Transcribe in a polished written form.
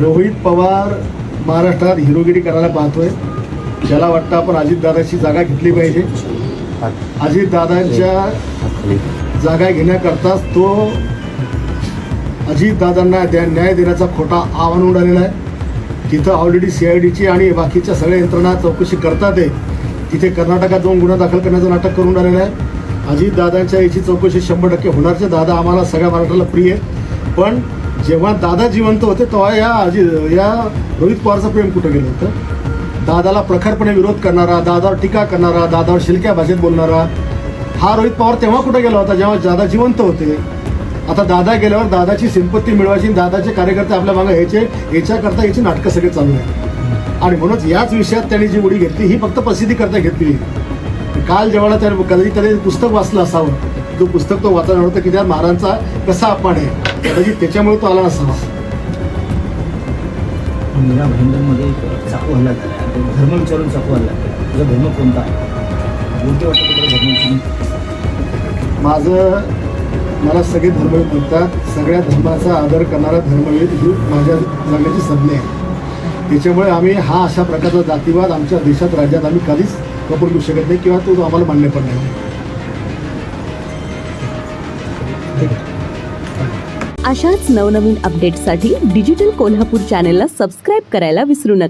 रोहित पवार महाराष्ट्रात हिरोगिरी करायला पाहतोय. ज्याला वाटतं आपण अजितदादाची जागा घेतली पाहिजे. अजितदादांच्या जागा घेण्याकरताच तो अजितदादांना न्याय देण्याचा खोटा आव्हान उडालेला आहे. तिथं ऑलरेडी CIDची आणि बाकीच्या सगळ्या यंत्रणा चौकशी करतात आहे. तिथे कर्नाटकात जाऊन गुन्हा दाखल करण्याचं नाटक करून राहिलेलं आहे. अजितदादांच्या याची चौकशी 100% होणारचे. दादा आम्हाला सगळ्या महाराष्ट्राला प्रिय आहे. पण जेव्हा दादा जिवंत होते तेव्हा या रोहित पवारचं प्रेम कुठं गेलं होतं? दादाला प्रखरपणे विरोध करणारा, दादावर टीका करणारा, दादावर शिलक्या भाषेत बोलणारा हा रोहित पवार तेव्हा कुठं गेला होता जेव्हा दादा जिवंत होते. आता दादा गेल्यावर दादाची सिंपत्ती मिळवायची, दादाचे कार्यकर्ते आपल्या मागे याच्याकरता याची नाटकं सगळे चालू आहेत. आणि म्हणूनच याच विषयात त्यांनी जी उडी घेतली ही फक्त प्रसिद्धीकरता घेतली. काल जेव्हा त्याने कधी पुस्तक वाचलं असावं, जो पुस्तक तो वाचणार होतं की त्या महाराजांचा कसा अपमान आहे, कदाचित त्याच्यामुळे तो आला नसावा. मीरा भाईंदरमध्ये चाकू हल्ला झाला, धर्म विचारून चाकू हल्ला केला. तुझा धर्म कोणता आहे? योग्य वाटतं तुला धर्म? मला सगळे धर्मवीर म्हणतात. सगळ्या धर्माचा आदर करणारा धर्मवीर ही माझ्या जगण्याची संज्ञा आहे. त्याच्यामुळे आम्ही हा अशा प्रकारचा जातीवाद आमच्या देशात, राज्यात आम्ही कधीच कबूल करू शकत नाही किंवा तो आम्हाला मान्य पण नाही. अशाच नवनवीन अपडेट्ससाठी डिजिटल कोल्हापूर चॅनेलला सबस्क्राईब करायला विसरू नका.